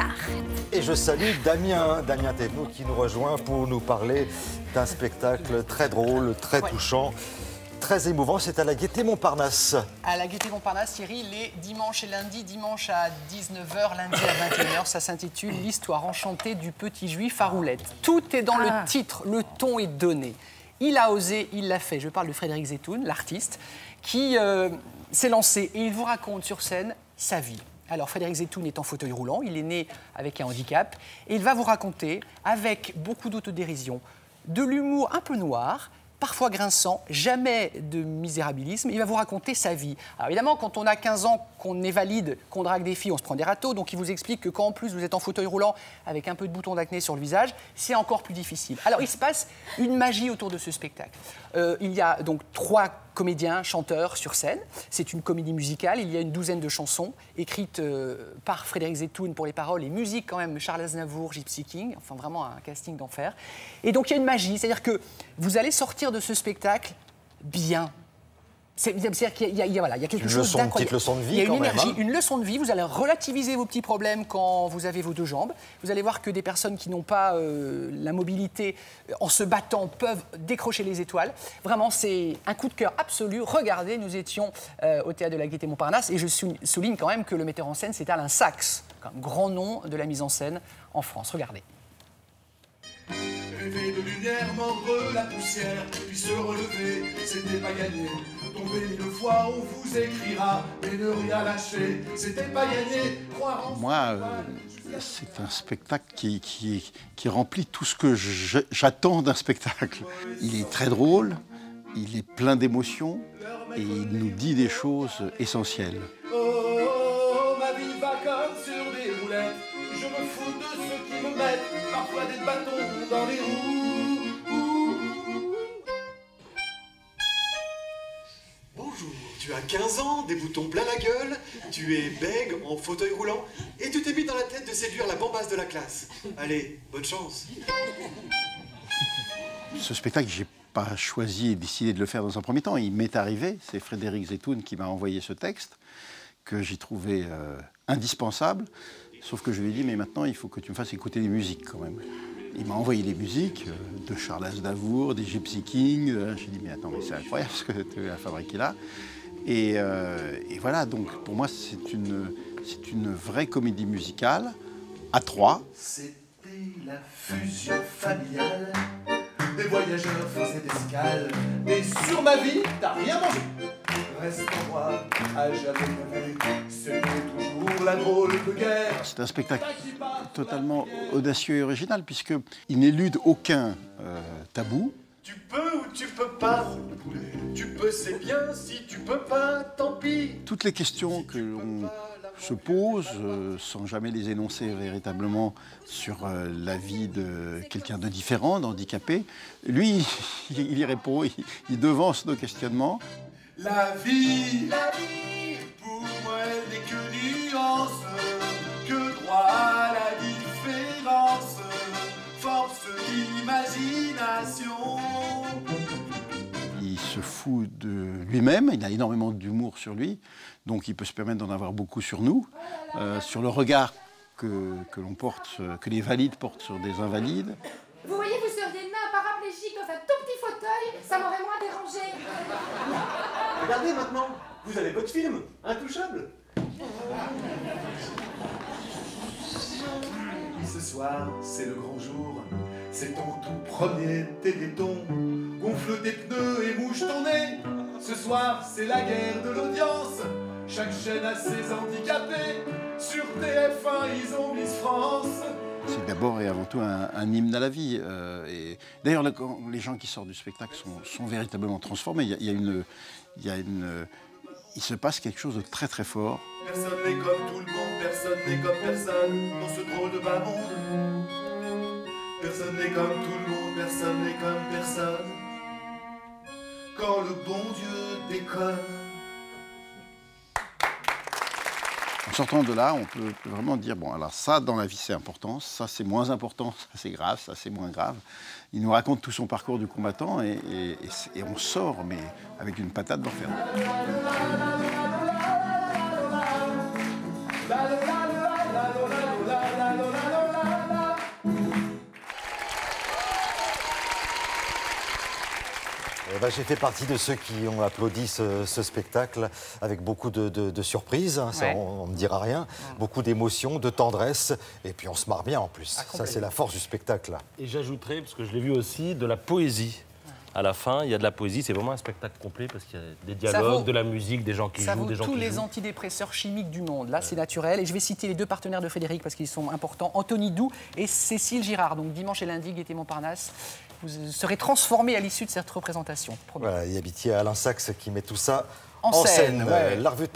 s'arrête. Et je salue Damien Thévenot qui nous rejoint pour nous parler d'un spectacle très drôle, très touchant, très émouvant. C'est à la Gaîté Montparnasse. À la Gaîté Montparnasse, Thierry, les dimanches et lundis, dimanche à 19h, lundi à 21h. Ça s'intitule L'histoire enchantée du petit juif à roulettes. Tout est dans le titre, le ton est donné. Il a osé, il l'a fait. Je parle de Frédéric Zetoun, l'artiste, qui s'est lancé et il vous raconte sur scène sa vie. Alors, Frédéric Zetoun est en fauteuil roulant, il est né avec un handicap et il va vous raconter, avec beaucoup d'autodérision, de l'humour un peu noir, parfois grinçant, jamais de misérabilisme. Il va vous raconter sa vie. Alors évidemment, quand on a 15 ans, qu'on est valide, qu'on drague des filles, on se prend des râteaux. Donc il vous explique que quand en plus vous êtes en fauteuil roulant avec un peu de boutons d'acné sur le visage, c'est encore plus difficile. Alors il se passe une magie autour de ce spectacle. Il y a donc 3 comédiens, chanteurs sur scène. C'est une comédie musicale. Il y a une douzaine de chansons écrites par Frédéric Zetoun pour les paroles et musique quand même Charles Aznavour, Gypsy King. Enfin vraiment un casting d'enfer. Et donc il y a une magie, c'est-à-dire que vous allez sortir de ce spectacle bien. C'est-à-dire qu'il y a quelque chose d'incroyable. Une petite leçon de vie, il y a une énergie, une leçon de vie. Vous allez relativiser vos petits problèmes quand vous avez vos 2 jambes. Vous allez voir que des personnes qui n'ont pas la mobilité, en se battant, peuvent décrocher les étoiles. Vraiment, c'est un coup de cœur absolu. Regardez, nous étions au Théâtre de la Gaîté Montparnasse et je souligne quand même que le metteur en scène, c'est Alain Sachs, un grand nom de la mise en scène en France. Regardez. Rêver de lumière, mordre la poussière, puis se relever, c'était pas gagné. Tomber 1000 fois, on vous écrira, mais ne rien lâcher, c'était pas gagné. Croire en moi, c'est un spectacle qui remplit tout ce que j'attends d'un spectacle. Il est très drôle, il est plein d'émotions et il nous dit des choses essentielles. Oh, ma vie va comme sur des roulettes, je me fous de ceux qui me mettent parfois des bâtons dans les roues. Bonjour, tu as 15 ans, des boutons plein la gueule, tu es bègue en fauteuil roulant et tu t'es mis dans la tête de séduire la bombasse de la classe. Allez, bonne chance. Ce spectacle, j'ai pas choisi et décidé de le faire dans un premier temps. Il m'est arrivé, c'est Frédéric Zetoun qui m'a envoyé ce texte que j'ai trouvé indispensable. Sauf que je lui ai dit, mais maintenant, il faut que tu me fasses écouter des musiques quand même. Il m'a envoyé des musiques de Charles Aznavour, des Gypsy King. J'ai dit, mais attends, mais c'est incroyable ce que tu as fabriqué là. Et voilà, donc pour moi, c'est une vraie comédie musicale à 3. C'était la fusion familiale. Des voyageurs faisaient escale. Et sur ma vie, t'as rien mangé. Reste en moi, à jamais vu. C'était toujours la drôle de guerre. C'est un spectacle totalement audacieux et original, puisqu'il n'élude aucun tabou. Tu peux ou tu peux pas. Tu peux, c'est bien. Si tu peux pas, tant pis. Toutes les questions que l'on se pose, sans jamais les énoncer véritablement sur la vie de quelqu'un de différent, d'handicapé, lui, il y répond, il devance nos questionnements. La vie, pour moi, elle n'est que nuance, que droit à la différence, force d'imagination. Il se fout de lui-même, il a énormément d'humour sur lui, donc il peut se permettre d'en avoir beaucoup sur nous, sur le regard que l'on porte, que les valides portent sur des invalides. Vous voyez, vous seriez né un paraplégique dans un tout petit fauteuil, ça m'aurait moins dérangé. Regardez maintenant, vous avez votre film, Intouchable. Et ce soir, c'est le grand jour, c'est ton tout premier téléthon. Gonfle tes pneus et mouche ton nez. Ce soir, c'est la guerre de l'audience. Chaque chaîne a ses handicapés. Sur TF1, ils ont Miss France. C'est d'abord et avant tout un hymne à la vie. D'ailleurs, les gens qui sortent du spectacle sont véritablement transformés. Il se passe quelque chose de très très fort. Personne n'est comme tout le monde, personne n'est comme personne dans ce drôle de bas monde. Personne n'est comme tout le monde, personne n'est comme personne quand le bon Dieu déconne. En sortant de là, on peut vraiment dire, bon, alors ça, dans la vie, c'est important, ça, c'est moins important, ça, c'est grave, ça, c'est moins grave. Il nous raconte tout son parcours du combattant et on sort, mais avec une patate d'enfer. J'ai fait partie de ceux qui ont applaudi ce spectacle avec beaucoup de surprises, hein, ça, Ouais. on ne me dira rien, beaucoup d'émotions, de tendresse, et puis on se marre bien en plus. Ça, c'est la force du spectacle. Et j'ajouterais, parce que je l'ai vu aussi, de la poésie. À la fin, il y a de la poésie, c'est vraiment un spectacle complet parce qu'il y a des dialogues, de la musique, des gens qui Ça jouent, vaut des gens tous qui les jouent. antidépresseurs chimiques du monde. Là, c'est naturel. Et je vais citer les deux partenaires de Frédéric parce qu'ils sont importants. Anthony Doux et Cécile Girard. Donc dimanche et lundi, Gaîté Montparnasse. Vous serez transformés à l'issue de cette représentation. Promis. Voilà, il y a Alain Sachs qui met tout ça En scène, ouais. La revue de